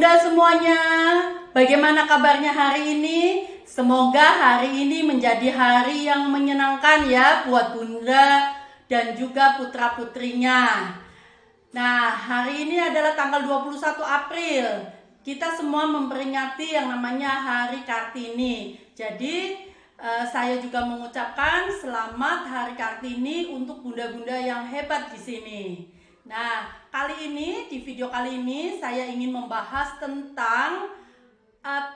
bunda semuanya, bagaimana kabarnya hari ini? Semoga hari ini menjadi hari yang menyenangkan ya buat bunda dan juga putra-putrinya. Nah, hari ini adalah tanggal 21 April. Kita semua memperingati yang namanya Hari Kartini. Jadi, saya juga mengucapkan selamat Hari Kartini untuk bunda-bunda yang hebat di sini. Nah, di video kali ini saya ingin membahas tentang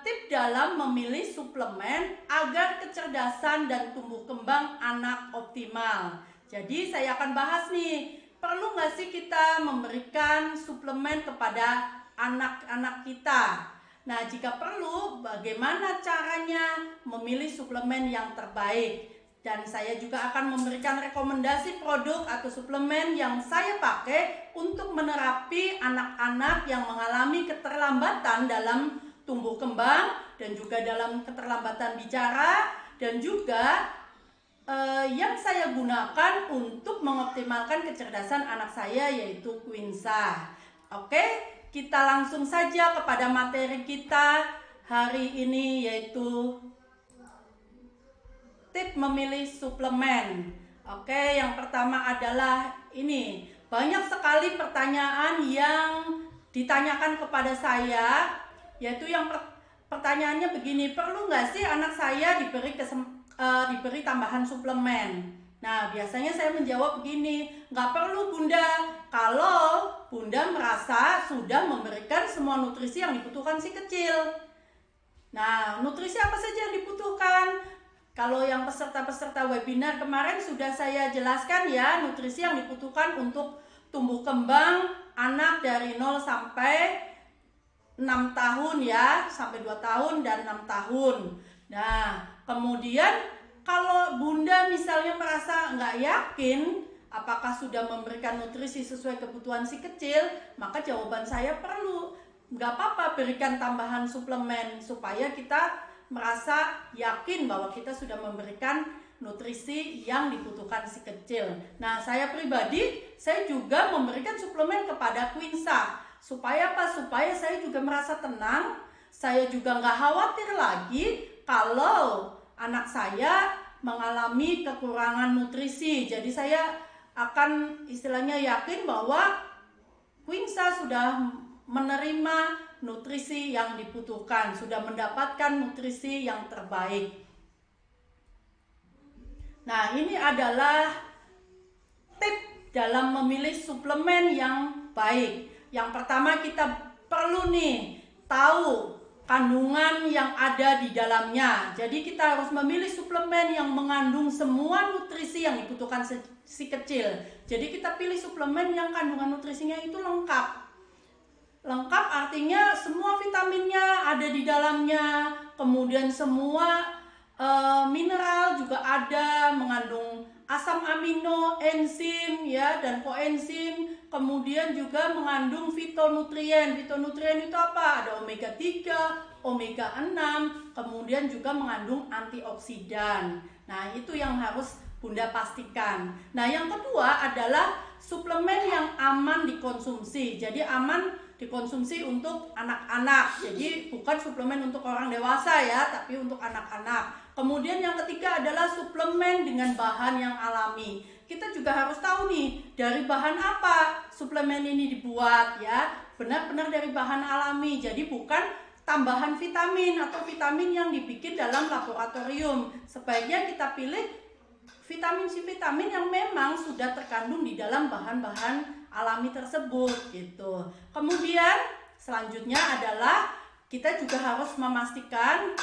tips dalam memilih suplemen agar kecerdasan dan tumbuh kembang anak optimal. Jadi saya akan bahas nih, perlu nggak sih kita memberikan suplemen kepada anak-anak kita? Nah, jika perlu, bagaimana caranya memilih suplemen yang terbaik? Dan saya juga akan memberikan rekomendasi produk atau suplemen yang saya pakai untuk menerapi anak-anak yang mengalami keterlambatan dalam tumbuh kembang dan juga dalam keterlambatan bicara, dan juga yang saya gunakan untuk mengoptimalkan kecerdasan anak saya, yaitu Quinsa. Oke, kita langsung saja kepada materi kita hari ini, yaitu tips memilih suplemen. Oke, yang pertama adalah ini. Banyak sekali pertanyaan yang ditanyakan kepada saya, yaitu yang pertanyaannya begini, perlu nggak sih anak saya diberi tambahan suplemen? Nah, biasanya saya menjawab begini, nggak perlu bunda, kalau bunda merasa sudah memberikan semua nutrisi yang dibutuhkan si kecil. Nah, nutrisi apa saja yang dibutuhkan? Kalau yang peserta-peserta webinar kemarin sudah saya jelaskan ya, nutrisi yang dibutuhkan untuk tumbuh kembang anak dari 0 sampai 6 tahun ya, sampai 2 tahun dan 6 tahun. Nah, kemudian kalau bunda misalnya merasa nggak yakin apakah sudah memberikan nutrisi sesuai kebutuhan si kecil, maka jawaban saya perlu. Nggak apa-apa berikan tambahan suplemen supaya kita merasa yakin bahwa kita sudah memberikan nutrisi yang dibutuhkan si kecil. Nah, saya pribadi, saya juga memberikan suplemen kepada Quinsa. Supaya apa? Supaya saya juga merasa tenang, saya juga nggak khawatir lagi kalau anak saya mengalami kekurangan nutrisi. Jadi saya akan istilahnya yakin bahwa Quinsa sudah menerima nutrisi yang dibutuhkan, sudah mendapatkan nutrisi yang terbaik. Nah, ini adalah tips dalam memilih suplemen yang baik. Yang pertama, kita perlu nih tahu kandungan yang ada di dalamnya. Jadi kita harus memilih suplemen yang mengandung semua nutrisi yang dibutuhkan si kecil. Jadi kita pilih suplemen yang kandungan nutrisinya itu lengkap. Lengkap artinya semua vitaminnya ada di dalamnya, kemudian semua mineral juga ada, mengandung asam amino, enzim ya, dan koenzim, kemudian juga mengandung fitonutrien. Fitonutrien itu apa? Ada omega 3, omega 6, kemudian juga mengandung antioksidan. Nah, itu yang harus bunda pastikan. Nah, yang kedua adalah suplemen yang aman dikonsumsi. Jadi aman dikonsumsi untuk anak-anak. Jadi bukan suplemen untuk orang dewasa ya, tapi untuk anak-anak. Kemudian yang ketiga adalah suplemen dengan bahan yang alami. Kita juga harus tahu nih, dari bahan apa suplemen ini dibuat ya. Benar-benar dari bahan alami. Jadi bukan tambahan vitamin atau vitamin yang dibikin dalam laboratorium. Sebaiknya kita pilih vitamin yang memang sudah terkandung di dalam bahan-bahan alami tersebut gitu. Kemudian selanjutnya adalah kita juga harus memastikan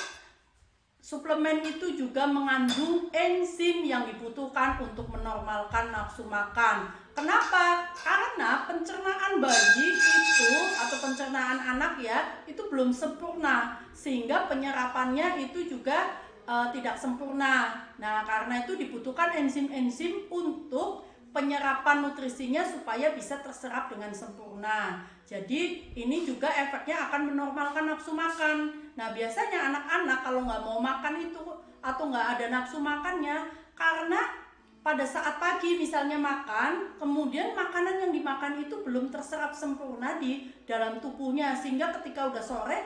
suplemen itu juga mengandung enzim yang dibutuhkan untuk menormalkan nafsu makan. Kenapa? Karena pencernaan bayi itu atau pencernaan anak ya, itu belum sempurna, sehingga penyerapannya itu juga tidak sempurna. Nah, karena itu dibutuhkan enzim-enzim untuk penyerapan nutrisinya supaya bisa terserap dengan sempurna. Jadi ini juga efeknya akan menormalkan nafsu makan. Nah, biasanya anak-anak kalau nggak mau makan itu atau nggak ada nafsu makannya karena pada saat pagi misalnya makan, kemudian makanan yang dimakan itu belum terserap sempurna di dalam tubuhnya, sehingga ketika udah sore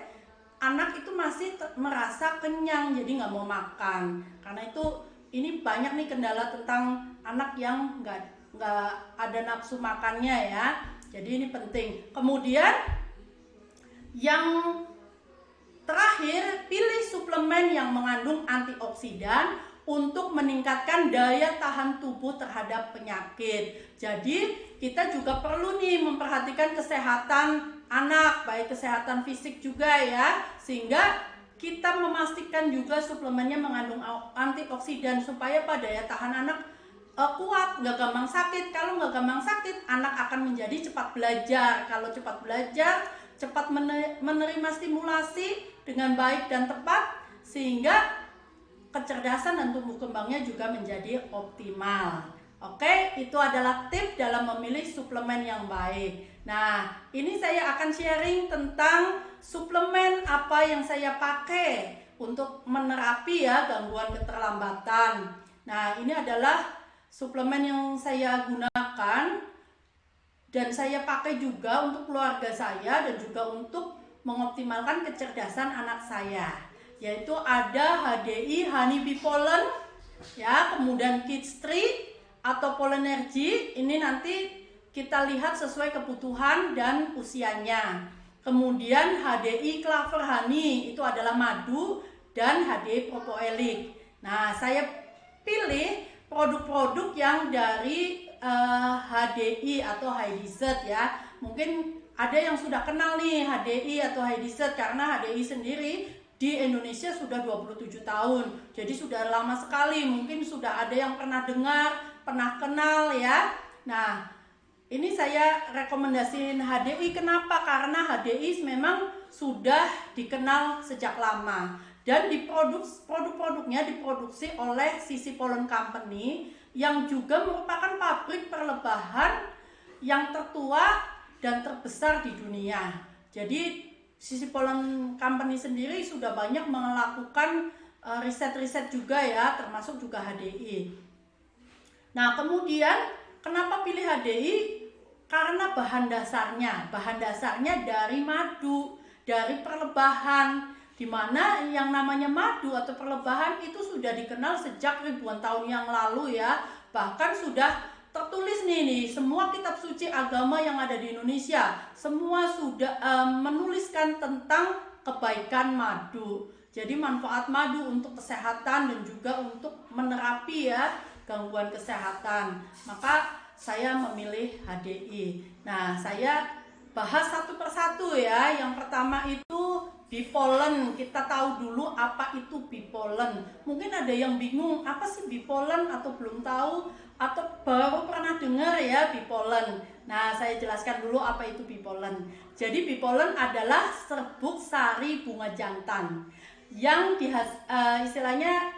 anak itu masih merasa kenyang, jadi nggak mau makan. Karena itu ini banyak nih kendala tentang anak yang nggak ada nafsu makannya ya. Jadi ini penting. Kemudian yang terakhir, pilih suplemen yang mengandung antioksidan untuk meningkatkan daya tahan tubuh terhadap penyakit. Jadi kita juga perlu nih memperhatikan kesehatan anak, baik kesehatan fisik juga ya, sehingga kita memastikan juga suplemennya mengandung antioksidan supaya daya tahan anak kuat, nggak gampang sakit. Kalau nggak gampang sakit, anak akan menjadi cepat belajar. Kalau cepat belajar, cepat menerima stimulasi dengan baik dan tepat, sehingga kecerdasan dan tumbuh kembangnya juga menjadi optimal. Oke, itu adalah tips dalam memilih suplemen yang baik. Nah, ini saya akan sharing tentang suplemen apa yang saya pakai untuk menerapi ya gangguan keterlambatan. Nah, ini adalah suplemen yang saya gunakan dan saya pakai juga untuk keluarga saya dan juga untuk mengoptimalkan kecerdasan anak saya, yaitu ada HDI Honey Bee Pollen ya, kemudian Kids Tree atau Pollenergy. Ini nanti kita lihat sesuai kebutuhan dan usianya. Kemudian HDI Clover Honey, itu adalah madu, dan HDI Propoelik. Nah, saya pilih produk-produk yang dari HDI atau Hydizet ya. Mungkin ada yang sudah kenal nih HDI atau Hydizet, karena HDI sendiri di Indonesia sudah 27 tahun. Jadi sudah lama sekali, mungkin sudah ada yang pernah dengar, pernah kenal ya. Nah, ini saya rekomendasiin HDI. Kenapa? Karena HDI memang sudah dikenal sejak lama. Dan produk-produknya diproduksi oleh Sisi Pollen Company, yang juga merupakan pabrik perlebahan yang tertua dan terbesar di dunia. Jadi Sisi Pollen Company sendiri sudah banyak melakukan riset-riset juga ya, termasuk juga HDI. Nah, kemudian kenapa pilih HDI? Karena bahan dasarnya dari madu, dari perlebahan, di mana yang namanya madu atau perlebahan itu sudah dikenal sejak ribuan tahun yang lalu ya. Bahkan sudah tertulis nih semua kitab suci agama yang ada di Indonesia, semua sudah menuliskan tentang kebaikan madu. Jadi manfaat madu untuk kesehatan dan juga untuk menerapi ya gangguan kesehatan. Maka saya memilih HDI. Nah, saya bahas satu persatu ya. Yang pertama itu bee pollen. Kita tahu dulu apa itu bee pollen. Mungkin ada yang bingung, apa sih bee pollen, atau belum tahu, atau baru pernah dengar ya bee pollen. Nah, saya jelaskan dulu apa itu bee pollen. Jadi bee pollen adalah serbuk sari bunga jantan yang istilahnya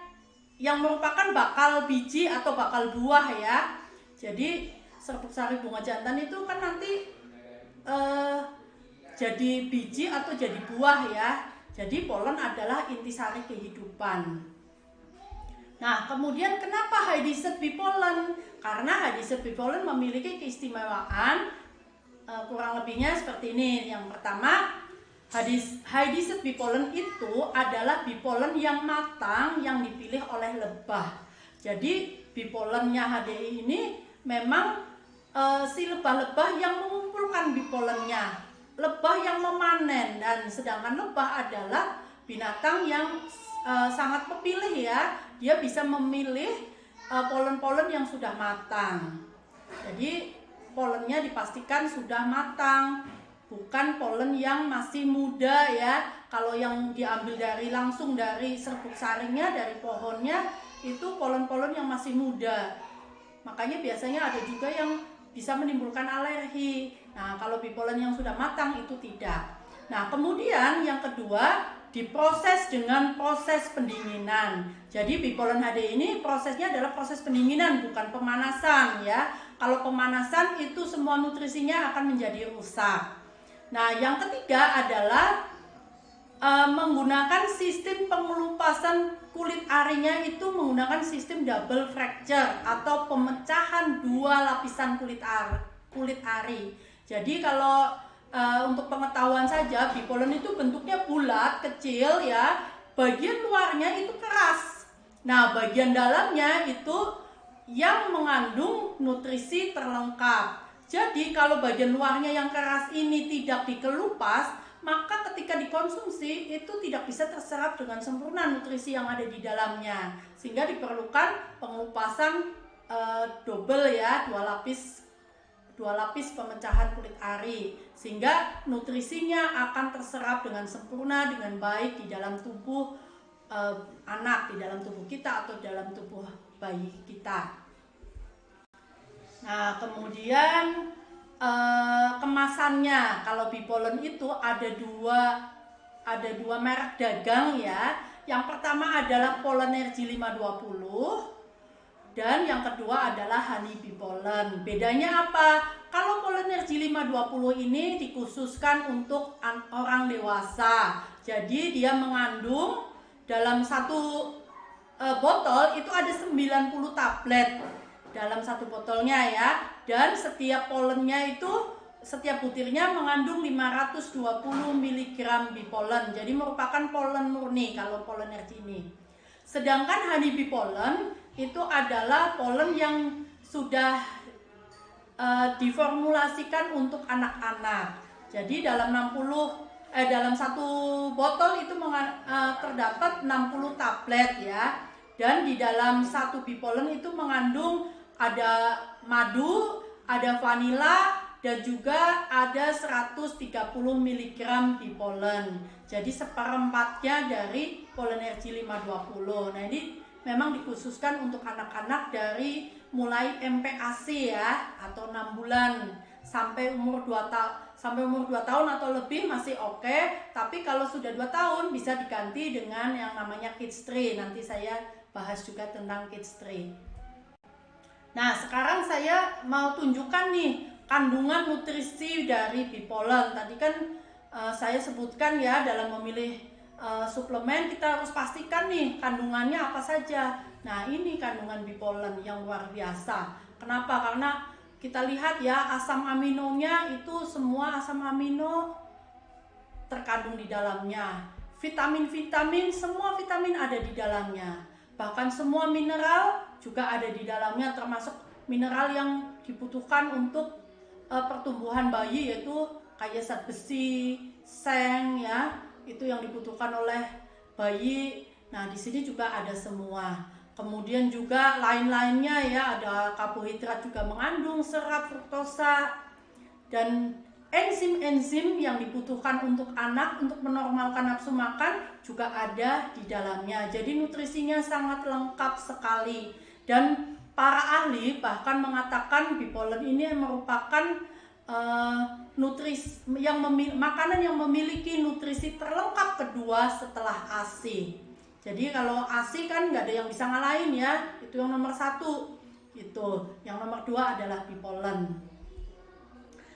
yang merupakan bakal biji atau bakal buah ya. Jadi serbuk sari bunga jantan itu kan nanti jadi biji atau jadi buah ya. Jadi polen adalah intisari kehidupan. Nah, kemudian kenapa Hydizet Bee Pollen? Karena Hydizet Bee Pollen memiliki keistimewaan kurang lebihnya seperti ini. Yang pertama, Hydizet Bee Pollen itu adalah bee pollen yang matang yang dipilih oleh lebah. Jadi bee pollennya HDI ini memang si lebah-lebah yang mengumpulkan bee pollennya, lebah yang memanen, dan sedangkan lebah adalah binatang yang sangat pepilih ya. Dia bisa memilih polen-polen yang sudah matang. Jadi polennya dipastikan sudah matang, bukan polen yang masih muda ya. Kalau yang diambil langsung dari serbuk sarinya, dari pohonnya, itu polen-polen yang masih muda. Makanya biasanya ada juga yang bisa menimbulkan alergi. Nah, kalau bee pollen yang sudah matang itu tidak. Nah, kemudian yang kedua, diproses dengan proses pendinginan. Jadi bee pollen HD ini prosesnya adalah proses pendinginan, bukan pemanasan ya. Kalau pemanasan itu semua nutrisinya akan menjadi rusak. Nah, yang ketiga adalah menggunakan sistem pengelupasan kulit arinya itu menggunakan sistem double fracture atau pemecahan dua lapisan kulit ari. Jadi kalau untuk pengetahuan saja, bee pollen itu bentuknya bulat, kecil ya. Bagian luarnya itu keras. Nah, bagian dalamnya itu yang mengandung nutrisi terlengkap. Jadi kalau bagian luarnya yang keras ini tidak dikelupas, maka ketika dikonsumsi itu tidak bisa terserap dengan sempurna nutrisi yang ada di dalamnya, sehingga diperlukan pengelupasan double ya, dua lapis pemecahan kulit ari, sehingga nutrisinya akan terserap dengan sempurna, dengan baik di dalam tubuh anak, di dalam tubuh kita atau dalam tubuh bayi kita. Nah, kemudian kemasannya, kalau bee pollen itu ada dua merek dagang ya. Yang pertama adalah Pollenergy 520 dan yang kedua adalah Honey Bee Pollen. Bedanya apa? Kalau Pollenergy 520 ini dikhususkan untuk orang dewasa. Jadi dia mengandung dalam satu botol itu ada 90 tablet dalam satu botolnya ya, dan setiap polennya itu, setiap butirnya mengandung 520 mg bee pollen. Jadi merupakan polen murni kalau Pollenergy ini. Sedangkan Honey Bee Pollen itu adalah polen yang sudah diformulasikan untuk anak-anak. Jadi dalam dalam satu botol itu terdapat 60 tablet ya. Dan di dalam satu bee pollen itu mengandung ada madu, ada vanila, dan juga ada 130 mg bee pollen. Jadi seperempatnya dari Pollenergy 520. Nah, ini memang dikhususkan untuk anak-anak dari mulai MPASI ya, atau 6 bulan sampai umur 2 tahun atau lebih masih oke. Tapi kalau sudah 2 tahun bisa diganti dengan yang namanya Kids Tree. Nanti saya bahas juga tentang Kids Tree. Nah, sekarang saya mau tunjukkan nih kandungan nutrisi dari bee pollen. Tadi kan saya sebutkan ya, dalam memilih suplemen kita harus pastikan nih kandungannya apa saja. Nah, ini kandungan bee pollen yang luar biasa. Kenapa? Karena kita lihat ya, asam aminonya itu semua asam amino terkandung di dalamnya. Vitamin-vitamin, semua vitamin ada di dalamnya. Bahkan semua mineral juga ada di dalamnya, termasuk mineral yang dibutuhkan untuk pertumbuhan bayi, yaitu kayak zat besi, seng ya, itu yang dibutuhkan oleh bayi. Nah, di sini juga ada semua. Kemudian juga lain-lainnya ya, ada karbohidrat juga mengandung serat, fruktosa, dan enzim-enzim yang dibutuhkan untuk anak untuk menormalkan nafsu makan juga ada di dalamnya. Jadi nutrisinya sangat lengkap sekali, dan para ahli bahkan mengatakan bee pollen ini merupakan makanan yang memiliki nutrisi terlengkap kedua setelah ASI. Jadi kalau ASI kan nggak ada yang bisa ngalahin ya, itu yang nomor 1 gitu. Yang nomor 2 adalah bee pollen.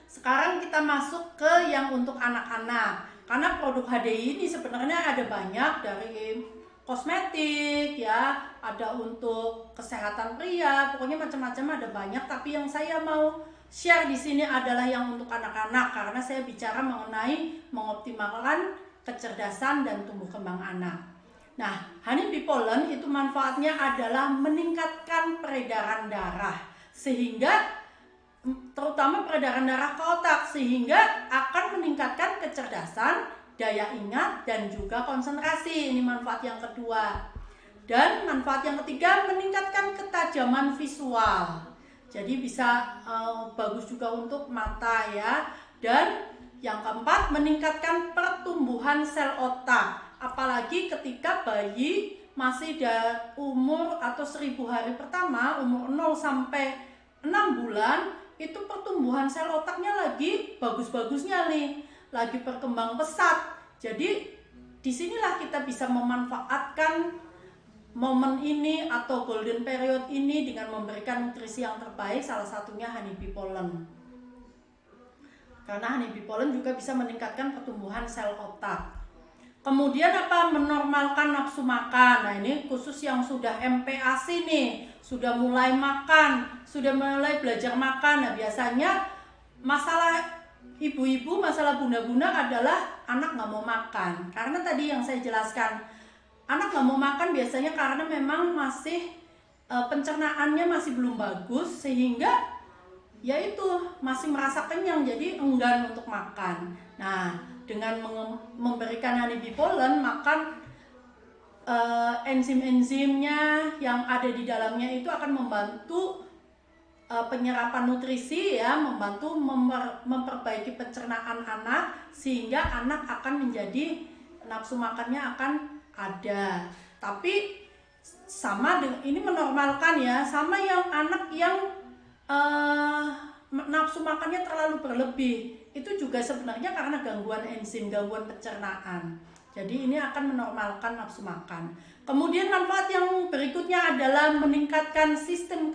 Sekarang kita masuk ke yang untuk anak-anak. Karena produk HDI ini sebenarnya ada banyak, dari kosmetik ya, ada untuk kesehatan pria, pokoknya macam-macam ada banyak. Tapi yang saya mau share di sini adalah yang untuk anak-anak, karena saya bicara mengenai mengoptimalkan kecerdasan dan tumbuh kembang anak. Nah, Honey Bee Pollen itu manfaatnya adalah meningkatkan peredaran darah, sehingga terutama peredaran darah ke otak, sehingga akan meningkatkan kecerdasan, daya ingat, dan juga konsentrasi. Ini manfaat yang kedua. Dan manfaat yang ketiga, meningkatkan ketajaman visual. Jadi bisa bagus juga untuk mata ya. Dan yang keempat, meningkatkan pertumbuhan sel otak. Apalagi ketika bayi masih umur atau 1000 hari pertama, umur 0 sampai 6 bulan, itu pertumbuhan sel otaknya lagi bagus-bagusnya nih, lagi berkembang pesat. Jadi disinilah kita bisa memanfaatkan momen ini atau golden period ini dengan memberikan nutrisi yang terbaik, salah satunya Honey Bee Pollen. Karena Honey Bee Pollen juga bisa meningkatkan pertumbuhan sel otak. Kemudian apa? Menormalkan nafsu makan. Nah, ini khusus yang sudah MPASI nih, sudah mulai makan, sudah mulai belajar makan. Nah, biasanya masalah ibu-ibu, masalah bunda-bunda adalah anak nggak mau makan. Karena tadi yang saya jelaskan, anak nggak mau makan biasanya karena memang masih pencernaannya masih belum bagus, sehingga yaitu masih merasa kenyang, jadi enggan untuk makan. Nah, dengan memberikan honey bee pollen, maka enzim-enzimnya yang ada di dalamnya itu akan membantu penyerapan nutrisi ya, membantu memperbaiki pencernaan anak, sehingga anak akan menjadi nafsu makannya akan ada. Tapi sama dengan ini menormalkan ya, sama yang anak yang nafsu makannya terlalu berlebih, itu juga sebenarnya karena gangguan enzim, gangguan pencernaan. Jadi ini akan menormalkan nafsu makan. Kemudian manfaat yang berikutnya adalah meningkatkan sistem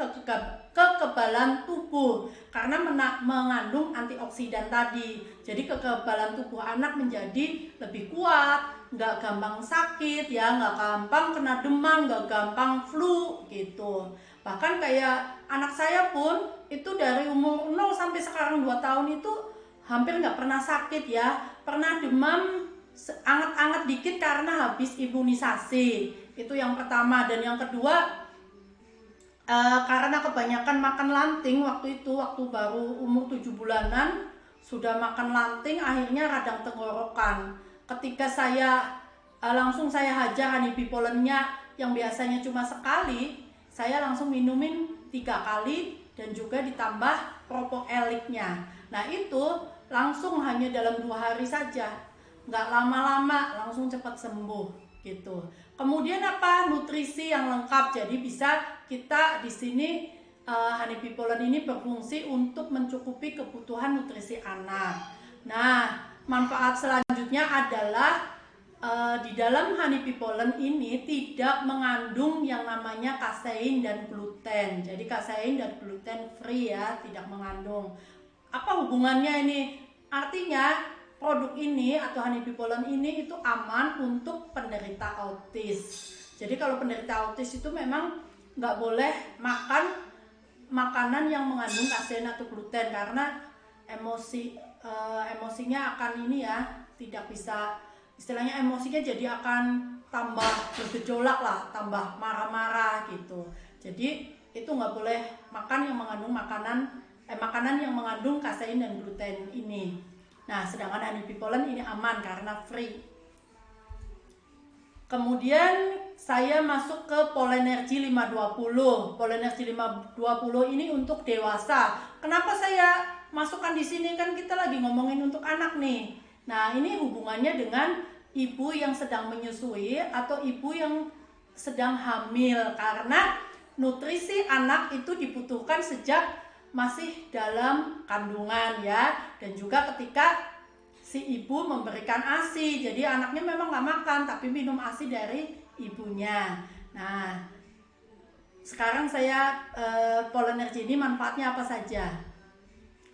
kekebalan tubuh karena mengandung antioksidan tadi. Jadi kekebalan tubuh anak menjadi lebih kuat, nggak gampang sakit ya, nggak gampang kena demam, nggak gampang flu gitu. Bahkan kayak anak saya pun itu dari umur 0 sampai sekarang 2 tahun itu hampir nggak pernah sakit ya. Pernah demam anget-anget dikit karena habis imunisasi, itu yang pertama. Dan yang kedua, karena kebanyakan makan lanting waktu itu, waktu baru umur 7 bulanan sudah makan lanting, akhirnya radang tenggorokan. Ketika saya langsung saya hajar honey bee pollennya yang biasanya cuma sekali, saya langsung minumin 3 kali dan juga ditambah propoeliknya. Nah, itu langsung hanya dalam 2 hari saja, nggak lama-lama, langsung cepat sembuh gitu. Kemudian apa? Nutrisi yang lengkap. Jadi bisa kita di sini honey bee pollen ini berfungsi untuk mencukupi kebutuhan nutrisi anak. Nah, manfaat selanjutnya adalah di dalam honey bee pollen ini tidak mengandung yang namanya kasein dan gluten. Jadi kasein dan gluten free ya, tidak mengandung. Apa hubungannya ini? Artinya produk ini atau honey bee pollen ini itu aman untuk penderita autis. Jadi kalau penderita autis itu memang nggak boleh makan makanan yang mengandung kasein atau gluten karena emosinya akan ini ya, tidak bisa, istilahnya emosinya jadi akan tambah bergejolak lah, tambah marah-marah gitu. Jadi itu nggak boleh makan yang mengandung makanan yang mengandung kasein dan gluten ini. Nah, sedangkan honey bee pollen ini aman karena free. Kemudian saya masuk ke Polenergy 520. Polenergy 520 ini untuk dewasa. Kenapa saya masukkan di sini? Kan kita lagi ngomongin untuk anak nih. Nah, ini hubungannya dengan ibu yang sedang menyusui atau ibu yang sedang hamil, karena nutrisi anak itu dibutuhkan sejak masih dalam kandungan ya, dan juga ketika si ibu memberikan ASI. Jadi anaknya memang nggak makan tapi minum ASI dari ibunya. Nah, sekarang saya Polenergy ini manfaatnya apa saja?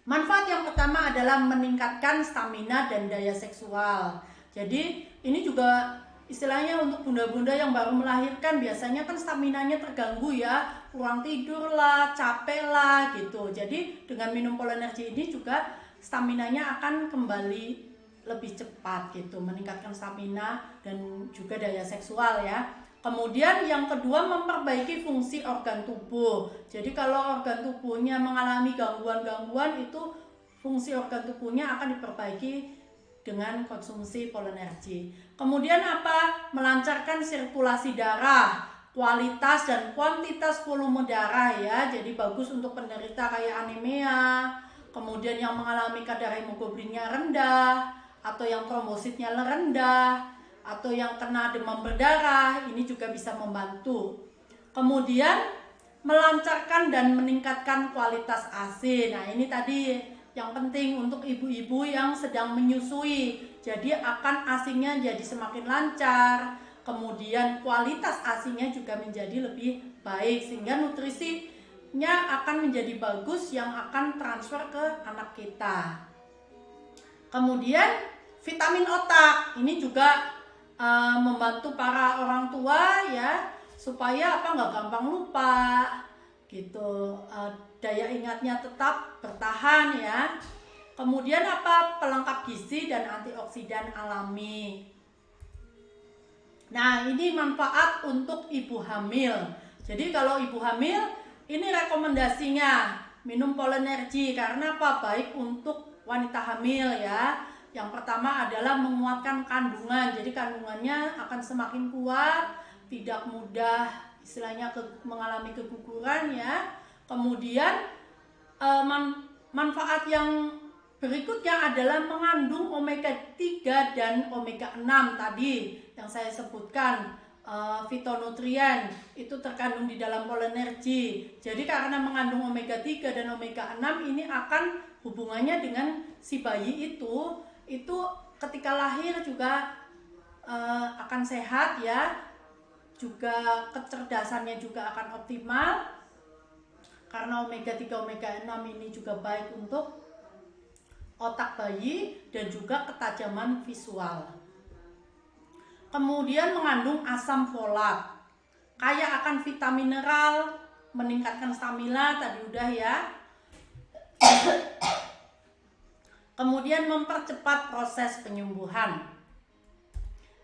Manfaat yang pertama adalah meningkatkan stamina dan daya seksual. Jadi ini juga istilahnya untuk bunda-bunda yang baru melahirkan, biasanya kan staminanya terganggu ya, kurang tidur lah, capek lah gitu. Jadi dengan minum Polenergy ini juga staminanya akan kembali lebih cepat gitu, meningkatkan stamina dan juga daya seksual ya. Kemudian yang kedua, memperbaiki fungsi organ tubuh. Jadi kalau organ tubuhnya mengalami gangguan-gangguan, itu fungsi organ tubuhnya akan diperbaiki dengan konsumsi Polenergy. Kemudian apa? Melancarkan sirkulasi darah, kualitas dan kuantitas volume darah ya. Jadi bagus untuk penderita kayak anemia, kemudian yang mengalami kadar hemoglobinnya rendah, atau yang trombositnya rendah, atau yang kena demam berdarah, ini juga bisa membantu. Kemudian melancarkan dan meningkatkan kualitas ASI. Nah, ini tadi yang penting untuk ibu-ibu yang sedang menyusui. Jadi akan ASINya jadi semakin lancar, kemudian kualitas ASINya juga menjadi lebih baik, sehingga nutrisinya akan menjadi bagus yang akan transfer ke anak kita. Kemudian vitamin otak ini juga membantu para orang tua ya, supaya nggak gampang lupa gitu, daya ingatnya tetap bertahan ya. Kemudian pelengkap gizi dan antioksidan alami. Nah, ini manfaat untuk ibu hamil. Jadi kalau ibu hamil, ini rekomendasinya minum Polenergy karena baik untuk wanita hamil ya. Yang pertama adalah menguatkan kandungan. Jadi kandungannya akan semakin kuat, tidak mudah istilahnya mengalami keguguran ya. Kemudian manfaat yang berikutnya adalah mengandung omega 3 dan omega 6 tadi yang saya sebutkan, fitonutrien itu terkandung di dalam Polenergy. Jadi karena mengandung omega 3 dan omega 6 ini akan hubungannya dengan si bayi itu ketika lahir juga akan sehat ya, juga kecerdasannya juga akan optimal karena omega 3 omega 6 ini juga baik untuk otak bayi dan juga ketajaman visual. Kemudian mengandung asam folat, kaya akan vitamin mineral, meningkatkan stamina tadi udah ya. Kemudian mempercepat proses penyembuhan.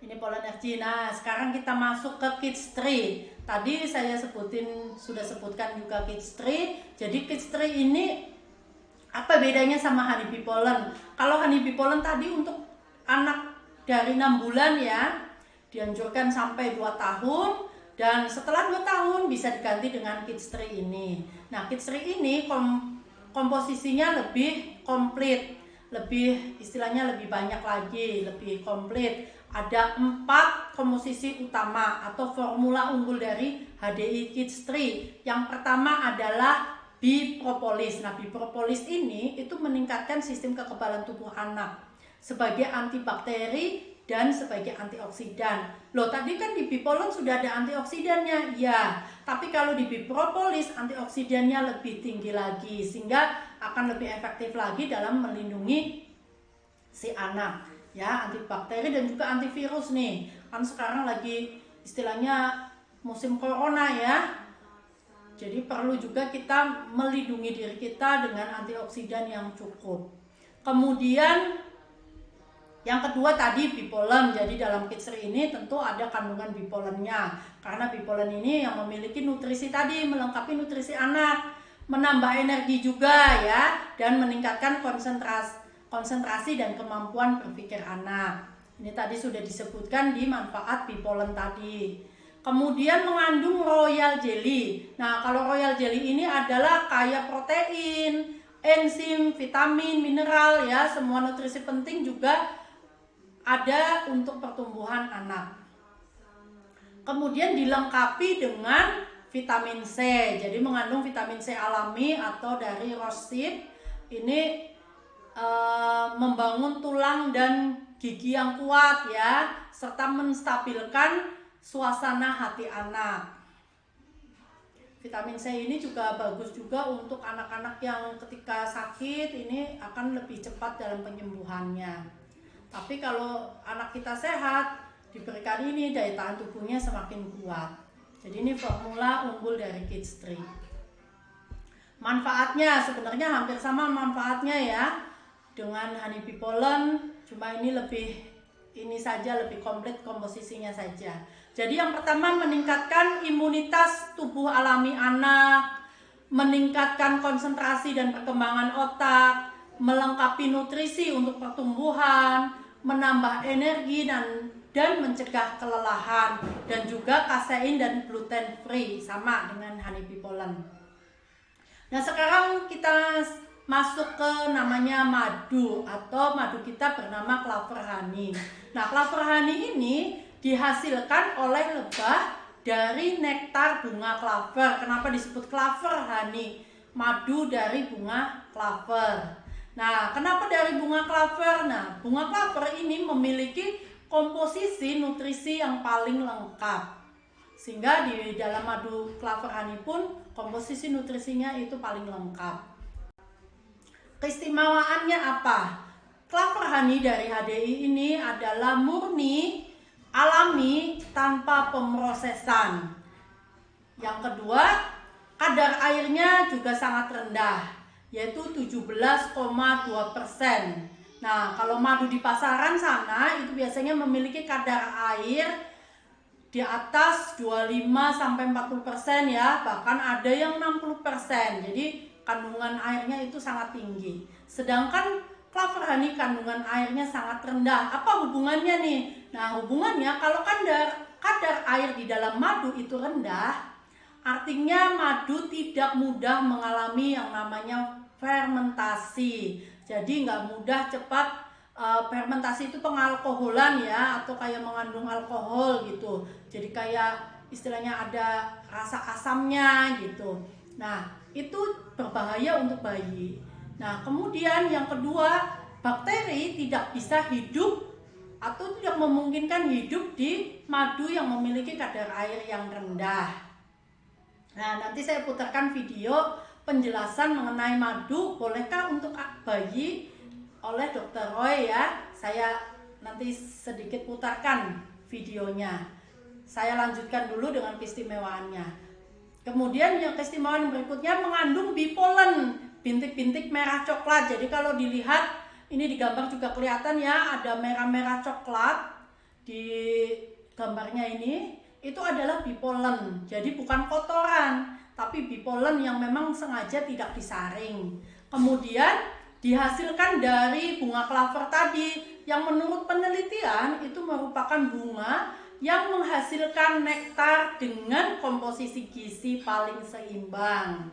Ini Polenergy. Nah, sekarang kita masuk ke Kids Tree. Tadi saya sudah sebutkan juga Kids Tree. Jadi Kids Tree ini apa bedanya sama Honeybee Pollen? Kalau Honeybee Pollen tadi untuk anak dari 6 bulan ya, dianjurkan sampai 2 tahun, dan setelah 2 tahun bisa diganti dengan Kids Tree ini. Nah, Kids Tree ini komposisinya lebih komplit, istilahnya lebih banyak lagi, lebih komplit. Ada 4 komposisi utama atau formula unggul dari HDI Kids Tree. Yang pertama adalah Bipropolis. Nah, bipropolis ini itu meningkatkan sistem kekebalan tubuh anak sebagai antibakteri dan sebagai antioksidan. Loh, tadi kan di Bipollen sudah ada antioksidannya, ya. Tapi kalau di bipropolis antioksidannya lebih tinggi lagi, sehingga akan lebih efektif lagi dalam melindungi si anak, ya, antibakteri dan juga antivirus nih. Kan sekarang lagi istilahnya musim corona ya. Jadi perlu juga kita melindungi diri kita dengan antioksidan yang cukup. Kemudian yang kedua tadi Bipollen. Jadi dalam Kids Tree ini tentu ada kandungan bipollennya. Karena bipollen ini yang memiliki nutrisi tadi, melengkapi nutrisi anak, menambah energi juga ya, dan meningkatkan konsentrasi dan kemampuan berpikir anak. Ini tadi sudah disebutkan di manfaat bipollen tadi. Kemudian mengandung royal jelly. Nah, kalau royal jelly ini adalah kaya protein, enzim, vitamin, mineral ya, semua nutrisi penting juga ada untuk pertumbuhan anak. Kemudian dilengkapi dengan vitamin C. Jadi mengandung vitamin C alami atau dari rose seed. Ini membangun tulang dan gigi yang kuat ya, serta menstabilkan suasana hati anak. Vitamin C ini juga bagus juga untuk anak-anak yang ketika sakit ini akan lebih cepat dalam penyembuhannya. Tapi kalau anak kita sehat, diberikan ini daya tahan tubuhnya semakin kuat. Jadi ini formula unggul dari Kids Tree. Manfaatnya sebenarnya hampir sama manfaatnya ya dengan Honeybee Pollen, cuma ini lebih komplit komposisinya saja. Jadi yang pertama meningkatkan imunitas tubuh alami anak, meningkatkan konsentrasi dan perkembangan otak, melengkapi nutrisi untuk pertumbuhan, menambah energi dan mencegah kelelahan, dan juga kasein dan gluten free sama dengan Honeybee Pollen. Nah, sekarang kita masuk ke namanya madu, atau madu kita bernama Clover Honey. Nah, Clover Honey ini dihasilkan oleh lebah dari nektar bunga clover. Kenapa disebut Clover Honey? Madu dari bunga clover. Nah, kenapa dari bunga clover? Nah, bunga clover ini memiliki komposisi nutrisi yang paling lengkap, sehingga di dalam madu Clover Honey pun komposisi nutrisinya itu paling lengkap. Keistimewaannya apa? Clover Honey dari HDI ini adalah murni alami tanpa pemrosesan. Yang kedua, kadar airnya juga sangat rendah, yaitu 17,2%. Nah, kalau madu di pasaran sana itu biasanya memiliki kadar air di atas 25-40% ya, bahkan ada yang 60%. Jadi kandungan airnya itu sangat tinggi. Sedangkan Clover Honey kandungan airnya sangat rendah. Apa hubungannya nih? Nah, hubungannya kalau kadar air di dalam madu itu rendah, artinya madu tidak mudah mengalami yang namanya fermentasi. Jadi nggak mudah cepat fermentasi itu pengalkoholan ya, atau kayak mengandung alkohol gitu. Jadi kayak istilahnya ada rasa asamnya gitu. Nah, itu berbahaya untuk bayi. Nah, kemudian yang kedua, bakteri tidak bisa hidup atau tidak memungkinkan hidup di madu yang memiliki kadar air yang rendah. Nah, nanti saya putarkan video penjelasan mengenai madu bolehkah untuk bayi oleh Dr. Roy ya. Saya nanti sedikit putarkan videonya. Saya lanjutkan dulu dengan keistimewaannya. Kemudian yang keistimewaan berikutnya mengandung bipolen, bintik-bintik merah coklat. Jadi kalau dilihat ini di gambar juga kelihatan ya, ada merah-merah coklat di gambarnya ini. Itu adalah bipolen. Jadi bukan kotoran, tapi bipolen yang memang sengaja tidak disaring. Kemudian dihasilkan dari bunga klaver tadi, yang menurut penelitian itu merupakan bunga yang menghasilkan nektar dengan komposisi gizi paling seimbang.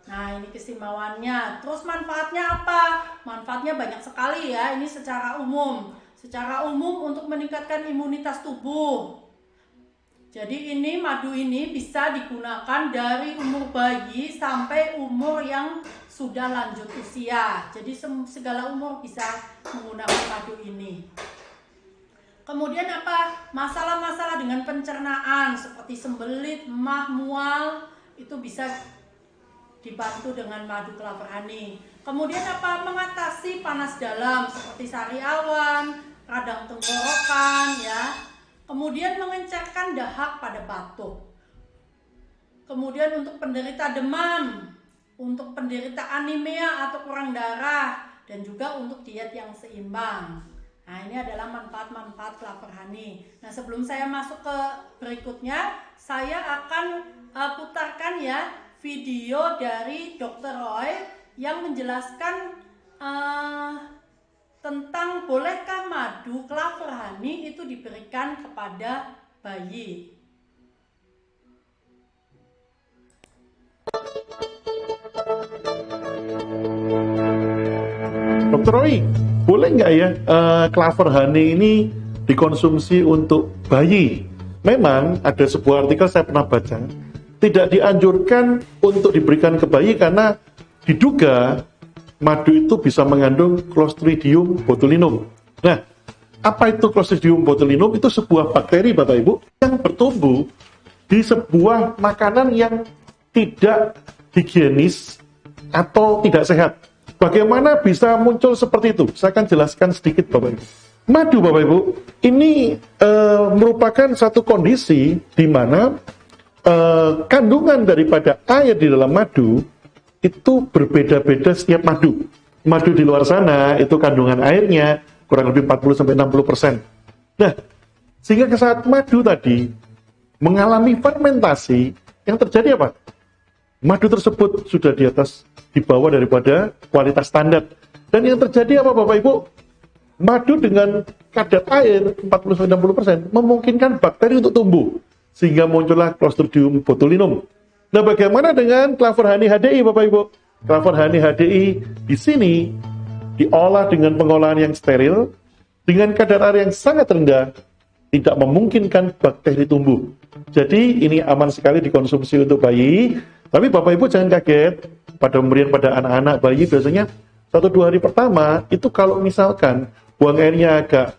Nah, ini keistimewaannya. Terus manfaatnya apa? Manfaatnya banyak sekali ya, ini secara umum. Secara umum untuk meningkatkan imunitas tubuh. Jadi ini madu ini bisa digunakan dari umur bayi sampai umur yang sudah lanjut usia. Jadi segala umur bisa menggunakan madu ini. Kemudian apa? Masalah-masalah dengan pencernaan seperti sembelit, emah, mual itu bisa dibantu dengan madu Clover Honey. Kemudian apa? Mengatasi panas dalam seperti sariawan, radang tenggorokan ya. Kemudian mengencerkan dahak pada batuk. Kemudian untuk penderita demam, untuk penderita anemia atau kurang darah, dan juga untuk diet yang seimbang. Nah, ini adalah manfaat-manfaat Clover Honey. Nah, sebelum saya masuk ke berikutnya, saya akan putarkan ya video dari Dr. Roy yang menjelaskan tentang bolehkah madu Clover Honey itu diberikan kepada bayi. Dokter Roy, boleh nggak ya Clover Honey ini dikonsumsi untuk bayi? Memang ada sebuah artikel saya pernah baca, tidak dianjurkan untuk diberikan ke bayi karena diduga madu itu bisa mengandung Clostridium botulinum. Nah, apa itu Clostridium botulinum? Itu sebuah bakteri, Bapak Ibu, yang bertumbuh di sebuah makanan yang tidak higienis atau tidak sehat. Bagaimana bisa muncul seperti itu? Saya akan jelaskan sedikit, Bapak Ibu. Madu, Bapak Ibu, ini merupakan satu kondisi di mana kandungan daripada air di dalam madu itu berbeda-beda setiap madu. Madu di luar sana itu kandungan airnya kurang lebih 40-60%. Nah, sehingga ke saat madu tadi mengalami fermentasi, yang terjadi apa? Madu tersebut sudah di bawah daripada kualitas standar. Dan yang terjadi apa, Bapak Ibu? Madu dengan kadar air 40-60% memungkinkan bakteri untuk tumbuh, sehingga muncullah Clostridium botulinum. Nah, bagaimana dengan Clover Honey HDI, Bapak Ibu? Clover Honey HDI di sini diolah dengan pengolahan yang steril, dengan kadar air yang sangat rendah, tidak memungkinkan bakteri tumbuh. Jadi ini aman sekali dikonsumsi untuk bayi. Tapi Bapak Ibu jangan kaget, pada pemberian pada anak-anak bayi biasanya 1-2 hari pertama itu kalau misalkan buang airnya agak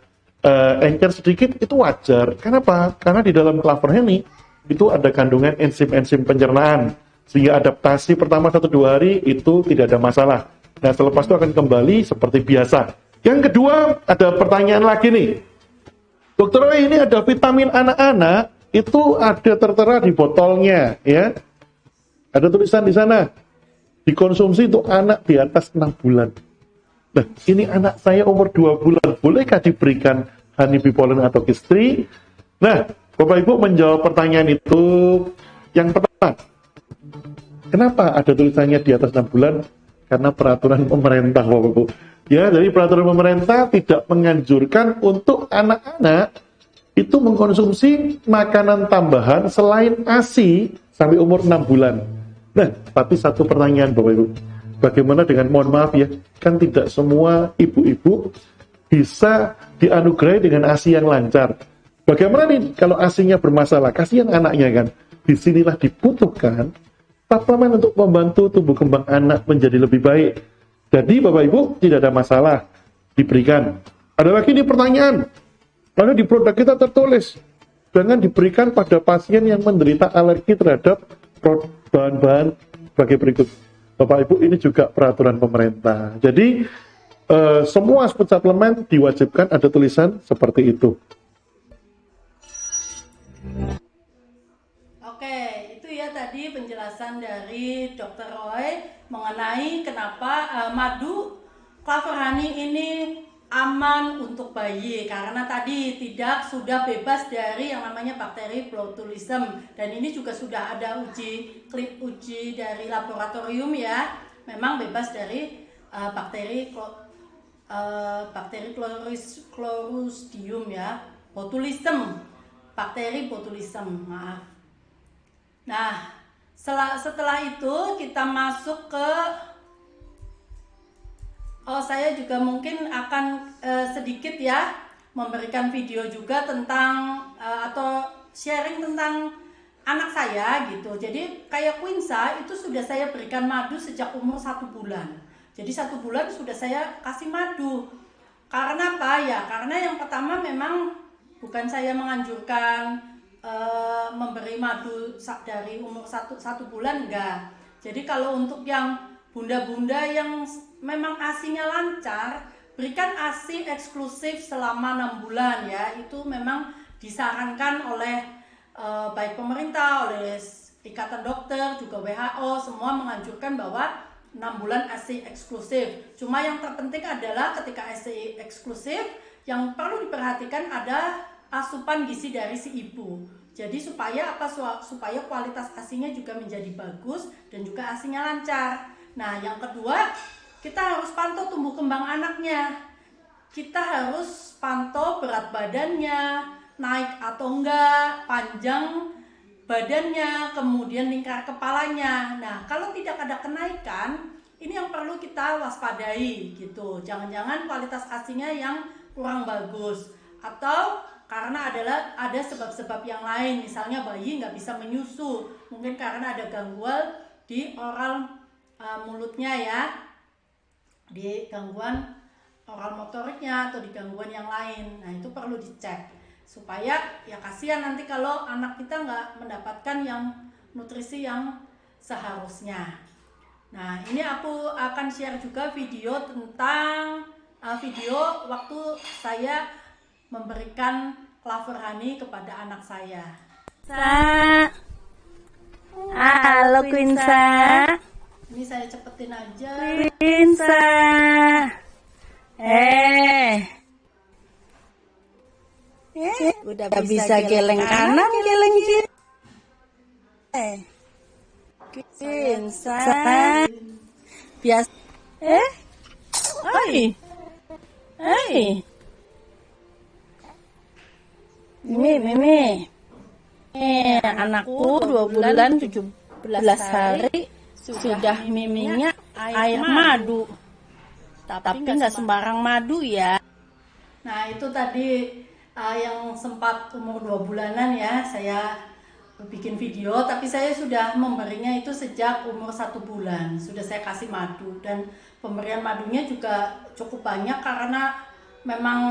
encer sedikit itu wajar. Kenapa? Karena di dalam Clover Honey itu ada kandungan enzim-enzim pencernaan, sehingga adaptasi pertama 1-2 hari itu tidak ada masalah. Nah, selepas itu akan kembali seperti biasa. Yang kedua, ada pertanyaan lagi nih. Dokter Roy, ini ada vitamin anak-anak, itu ada tertera di botolnya, ya. Ada tulisan di sana, dikonsumsi untuk anak di atas 6 bulan. Nah, ini anak saya umur 2 bulan, bolehkah diberikan honey bee pollen atau kistri? Nah, Bapak Ibu menjawab pertanyaan itu. Yang pertama, kenapa ada tulisannya di atas 6 bulan? Karena peraturan pemerintah, Bapak Ibu. Ya, jadi peraturan pemerintah tidak menganjurkan untuk anak-anak itu mengkonsumsi makanan tambahan selain ASI sampai umur 6 bulan. Nah, tapi satu pertanyaan Bapak Ibu. Bagaimana dengan, mohon maaf ya, kan tidak semua ibu-ibu bisa dianugerahi dengan ASI yang lancar. Bagaimana nih kalau ASI-nya bermasalah? Kasihan anaknya kan. Disinilah dibutuhkan suplemen untuk membantu tumbuh kembang anak menjadi lebih baik. Jadi Bapak Ibu tidak ada masalah diberikan. Ada lagi nih pertanyaan. Karena di produk kita tertulis, jangan diberikan pada pasien yang menderita alergi terhadap bahan-bahan sebagai berikut. Bapak Ibu, ini juga peraturan pemerintah. Jadi semua suplemen diwajibkan ada tulisan seperti itu. Oke, itu ya tadi penjelasan dari Dr. Roy mengenai kenapa madu Clover Honey ini aman untuk bayi, karena tadi sudah bebas dari yang namanya bakteri botulism, dan ini juga sudah ada uji dari laboratorium ya, memang bebas dari bakteri Clostridium ya, botulism, bakteri botulism, maaf. Nah, setelah itu kita masuk ke saya juga mungkin akan sedikit ya memberikan video juga tentang atau sharing tentang anak saya gitu. Jadi kayak Quinsa itu sudah saya berikan madu sejak umur 1 bulan. Jadi 1 bulan sudah saya kasih madu. Karena apa ya? Karena yang pertama memang bukan saya menganjurkan memberi madu dari umur 1 bulan, enggak. Jadi kalau untuk yang bunda-bunda yang memang ASI-nya lancar, berikan ASI eksklusif selama 6 bulan ya. Itu memang disarankan oleh baik pemerintah, oleh Ikatan Dokter, juga WHO, semua menganjurkan bahwa 6 bulan ASI eksklusif. Cuma yang terpenting adalah ketika ASI eksklusif, yang perlu diperhatikan ada asupan gizi dari si ibu. Jadi supaya supaya kualitas ASI-nya juga menjadi bagus dan juga ASI-nya lancar. Nah, yang kedua, kita harus pantau tumbuh kembang anaknya. Kita harus pantau berat badannya, naik atau enggak, panjang badannya, kemudian lingkar kepalanya. Nah, kalau tidak ada kenaikan, ini yang perlu kita waspadai gitu. Jangan-jangan kualitas ASI-nya yang kurang bagus, atau karena ada sebab-sebab yang lain, misalnya bayi nggak bisa menyusu, mungkin karena ada gangguan di oral mulutnya ya, di gangguan oral motoriknya atau di gangguan yang lain. Nah, itu perlu dicek supaya ya kasihan nanti kalau anak kita nggak mendapatkan yang nutrisi yang seharusnya. Nah, ini aku akan share juga video tentang video waktu saya memberikan Clover Honey kepada anak saya. Halo Quinsa. Ini saya cepetin aja. Quinsa. Udah bisa geleng kanan, geleng kiri. Quinsa. Biasa. Mimi. Anakku 2 bulan 17 hari sudah miminya air madu. Tapi nggak sembarang madu ya. Nah, itu tadi yang sempat umur 2 bulanan ya, saya bikin video, tapi saya sudah memberinya itu sejak umur 1 bulan. Sudah saya kasih madu, dan pemberian madunya juga cukup banyak karena memang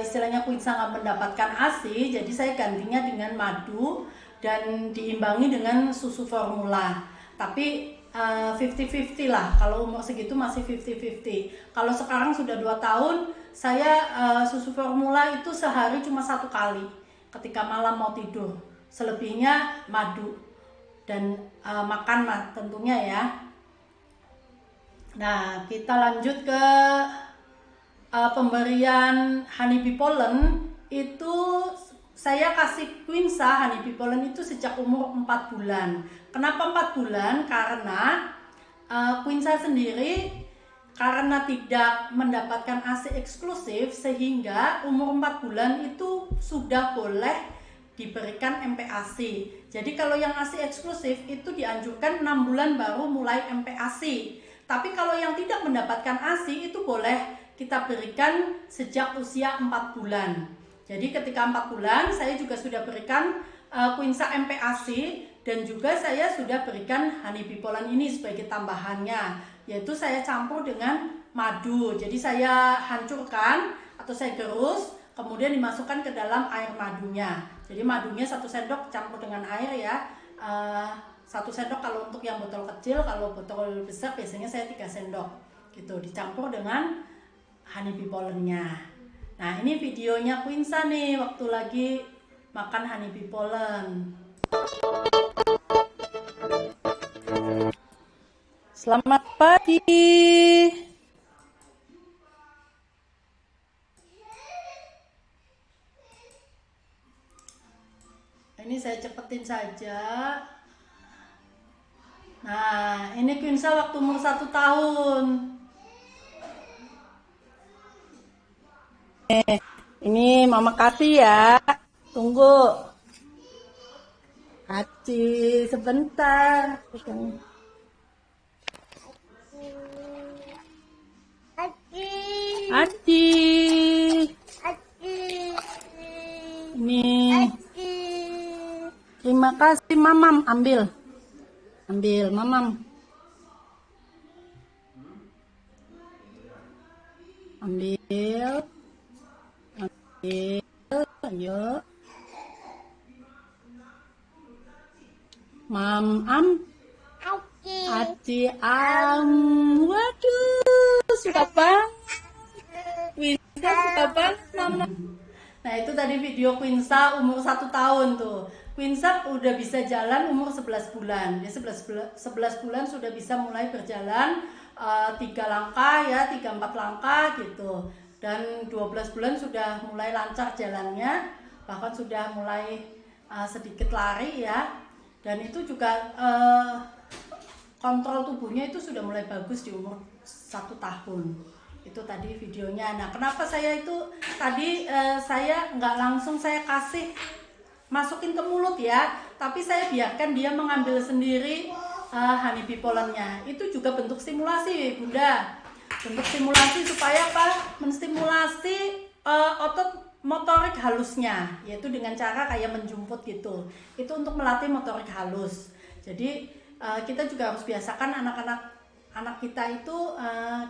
istilahnya Quinsa nggak mendapatkan ASI, jadi saya gantinya dengan madu dan diimbangi dengan susu formula. Tapi 50-50 lah, kalau umur segitu masih 50-50. Kalau sekarang sudah 2 tahun, saya susu formula itu sehari cuma 1 kali ketika malam mau tidur. Selebihnya madu dan makan tentunya ya. Nah, kita lanjut ke pemberian honeybee pollen. Itu saya kasih Quinsa honeybee pollen itu sejak umur 4 bulan. Kenapa 4 bulan? Karena Quinsa sendiri karena tidak mendapatkan ASI eksklusif, sehingga umur 4 bulan itu sudah boleh diberikan MPASI. Jadi kalau yang ASI eksklusif itu dianjurkan 6 bulan baru mulai MPASI. Tapi kalau yang tidak mendapatkan ASI itu boleh kita berikan sejak usia 4 bulan. Jadi ketika 4 bulan saya juga sudah berikan Quinsa MPASI, dan juga saya sudah berikan honeybee pollen ini sebagai tambahannya, yaitu saya campur dengan madu. Jadi saya hancurkan atau saya gerus, kemudian dimasukkan ke dalam air madunya. Jadi madunya 1 sendok campur dengan air ya. 1 sendok kalau untuk yang botol kecil, kalau botol besar biasanya saya 3 sendok gitu, dicampur dengan honeybee pollennya. Nah, ini videonya Quinsa nih waktu lagi makan honeybee pollen. Selamat pagi. Ini saya cepetin saja. Nah, ini Quinsa waktu umur 1 tahun. Ini mama kasih ya. Tunggu. Kasih sebentar. Adi. Ini. Terima kasih mamam, ambil. Ambil mamam. Ambil. Ambil. Ayo. Mam. Adi waduh, suka banget. Quinsa suka banget mama. Nah, itu tadi video Quinsa umur 1 tahun tuh. Quinsa udah bisa jalan umur 11 bulan. Dia 11 bulan sudah bisa mulai berjalan 3 langkah ya, 3-4 langkah gitu. Dan 12 bulan sudah mulai lancar jalannya, bahkan sudah mulai sedikit lari ya. Dan itu juga kontrol tubuhnya itu sudah mulai bagus di umur 1 tahun. Itu tadi videonya. Nah, kenapa saya itu tadi saya nggak langsung saya kasih masukin ke mulut ya, tapi saya biarkan dia mengambil sendiri honeybee pollennya. Itu juga bentuk stimulasi, Bunda. Bentuk stimulasi supaya apa? Menstimulasi otot motorik halusnya, yaitu dengan cara kayak menjumput gitu. Itu untuk melatih motorik halus. Jadi kita juga harus biasakan anak kita itu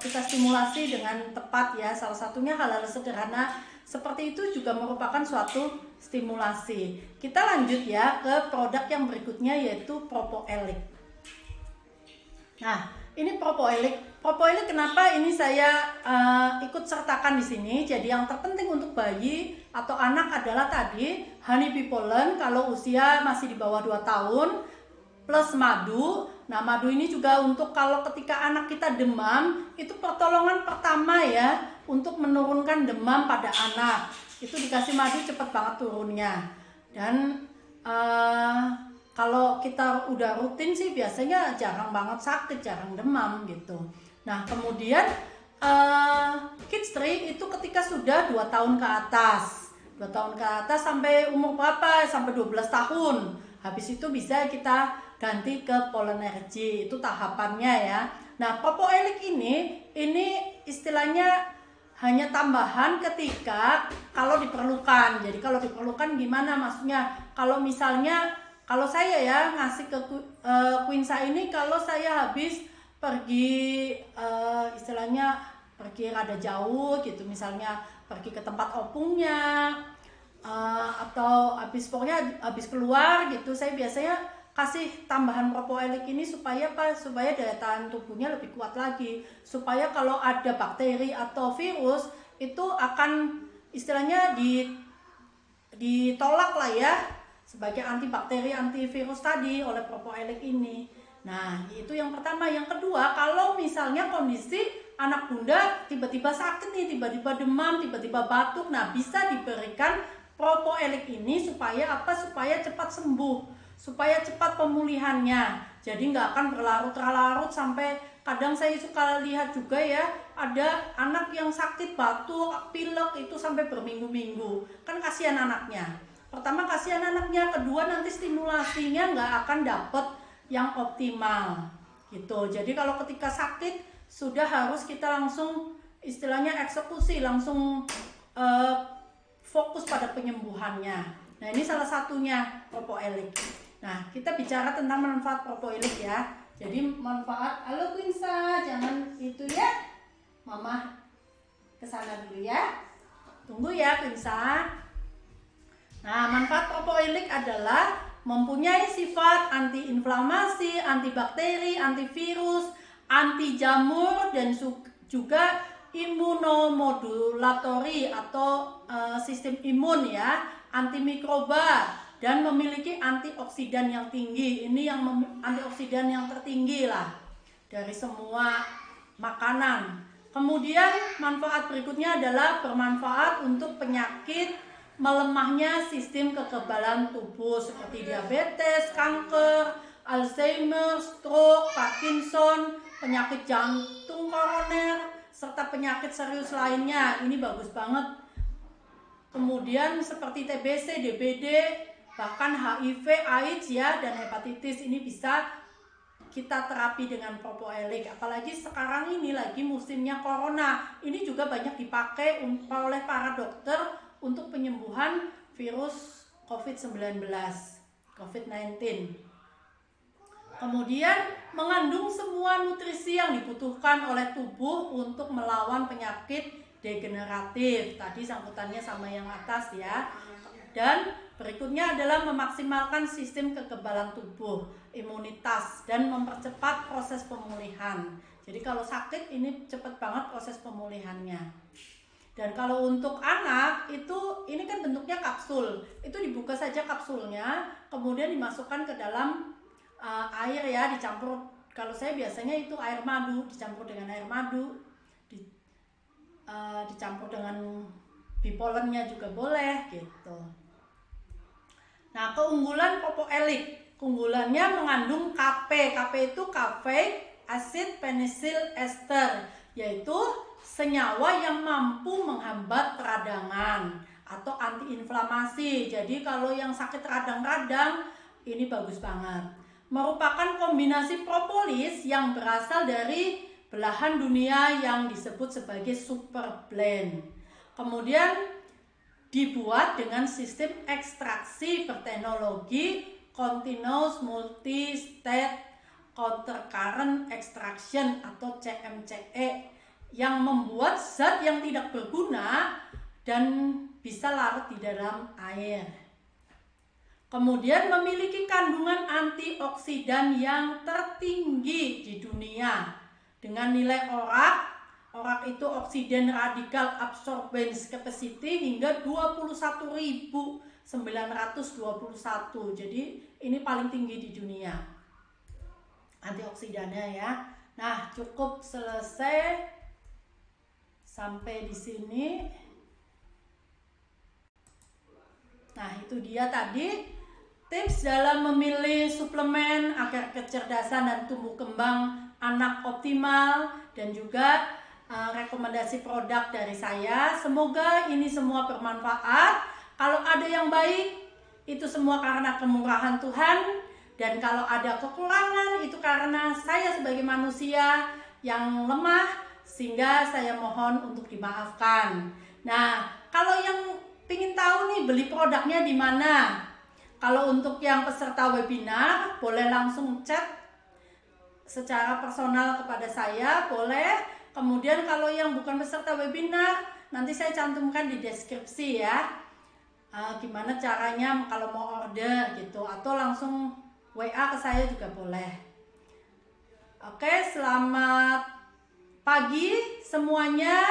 kita stimulasi dengan tepat ya. Salah satunya hal-hal sederhana seperti itu juga merupakan suatu stimulasi. Kita lanjut ya ke produk yang berikutnya, yaitu Propoelic. Nah, ini Propoelic. Propoelic kenapa ini saya ikut sertakan di sini? Jadi yang terpenting untuk bayi atau anak adalah tadi honeybee pollen kalau usia masih di bawah 2 tahun plus madu. Nah, madu ini juga untuk kalau ketika anak kita demam, itu pertolongan pertama ya untuk menurunkan demam pada anak. Itu dikasih madu cepat banget turunnya. Dan kalau kita udah rutin sih biasanya jarang banget sakit, jarang demam gitu. Nah, kemudian Kids Tree itu ketika sudah 2 tahun ke atas. 2 tahun ke atas sampai umur berapa? Sampai 12 tahun. Habis itu bisa kita ganti ke Pollenergy, itu tahapannya ya. Nah, Propoelic ini istilahnya hanya tambahan ketika kalau diperlukan. Jadi kalau diperlukan gimana maksudnya? Kalau misalnya kalau saya ya ngasih ke Quinsa ini kalau saya habis pergi istilahnya pergi rada jauh gitu, misalnya pergi ke tempat opungnya atau habis keluar gitu, saya biasanya kasih tambahan Propoelic ini supaya apa? Supaya daya tahan tubuhnya lebih kuat lagi, supaya kalau ada bakteri atau virus itu akan istilahnya ditolak lah ya sebagai antibakteri, antivirus tadi oleh propoelik ini. Nah, itu yang pertama. Yang kedua, kalau misalnya kondisi anak bunda tiba-tiba sakit nih, tiba-tiba demam, tiba-tiba batuk, nah bisa diberikan propoelik ini supaya apa? Supaya cepat sembuh, supaya cepat pemulihannya. Jadi nggak akan berlarut-larut sampai, kadang saya suka lihat juga ya, ada anak yang sakit batuk, pilek itu sampai berminggu-minggu. Kan kasihan anaknya. Pertama kasihan anaknya, kedua nanti stimulasinya nggak akan dapet yang optimal gitu. Jadi kalau ketika sakit sudah harus kita langsung istilahnya eksekusi, langsung fokus pada penyembuhannya. Nah, ini salah satunya propoelik. Nah, kita bicara tentang manfaat propoelik ya. Jadi manfaat, halo Quinsa, jangan itu ya. Mama kesana dulu ya. Tunggu ya Quinsa. Nah, manfaat propoelik adalah mempunyai sifat antiinflamasi, antibakteri, antivirus, anti jamur, dan juga imunomodulatori atau sistem imun ya, antimikroba, dan memiliki antioksidan yang tinggi. Ini yang antioksidan yang tertinggi lah dari semua makanan. Kemudian manfaat berikutnya adalah bermanfaat untuk penyakit melemahnya sistem kekebalan tubuh seperti diabetes, kanker, Alzheimer, stroke, Parkinson, penyakit jantung koroner, serta penyakit serius lainnya. Ini bagus banget. Kemudian seperti TBC, DBD, bahkan HIV, AIDS ya, dan hepatitis ini bisa kita terapi dengan propoelik. Apalagi sekarang ini lagi musimnya corona. Ini juga banyak dipakai oleh para dokter untuk penyembuhan virus COVID-19, COVID-19. Kemudian mengandung semua nutrisi yang dibutuhkan oleh tubuh untuk melawan penyakit degeneratif. Tadi sangkutannya sama yang atas ya. Dan berikutnya adalah memaksimalkan sistem kekebalan tubuh, imunitas, dan mempercepat proses pemulihan. Jadi kalau sakit ini cepat banget proses pemulihannya. Dan kalau untuk anak itu, ini kan bentuknya kapsul, itu dibuka saja kapsulnya, kemudian dimasukkan ke dalam air ya, dicampur. Kalau saya biasanya itu air madu, dicampur dengan air madu, dicampur dengan bipolennya juga boleh gitu. Nah, keunggulan propoelik, keunggulannya mengandung Kp. Kp itu caffeic acid penicil ester, yaitu senyawa yang mampu menghambat peradangan atau antiinflamasi. Jadi kalau yang sakit radang-radang ini bagus banget. Merupakan kombinasi propolis yang berasal dari belahan dunia yang disebut sebagai super blend. Kemudian dibuat dengan sistem ekstraksi berteknologi continuous multi-state countercurrent extraction atau CMCE, yang membuat zat yang tidak berguna dan bisa larut di dalam air. Kemudian memiliki kandungan antioksidan yang tertinggi di dunia dengan nilai ORAC itu oksigen radikal absorbance capacity hingga 21.921. Jadi ini paling tinggi di dunia antioksidannya ya. Nah, cukup selesai sampai di sini. Nah, itu dia tadi tips dalam memilih suplemen agar kecerdasan dan tumbuh kembang anak optimal, dan juga rekomendasi produk dari saya. Semoga ini semua bermanfaat. Kalau ada yang baik, itu semua karena kemurahan Tuhan, dan kalau ada kekurangan itu karena saya sebagai manusia yang lemah, sehingga saya mohon untuk dimaafkan. Nah, kalau yang pingin tahu nih beli produknya di mana? Kalau untuk yang peserta webinar boleh langsung chat secara personal kepada saya, boleh. Kemudian kalau yang bukan peserta webinar, nanti saya cantumkan di deskripsi ya. Gimana caranya kalau mau order gitu, atau langsung WA ke saya juga boleh. Oke, selamat pagi semuanya.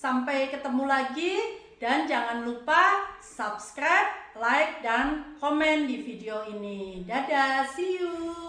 Sampai ketemu lagi dan jangan lupa subscribe, like, dan komen di video ini. Dadah, see you.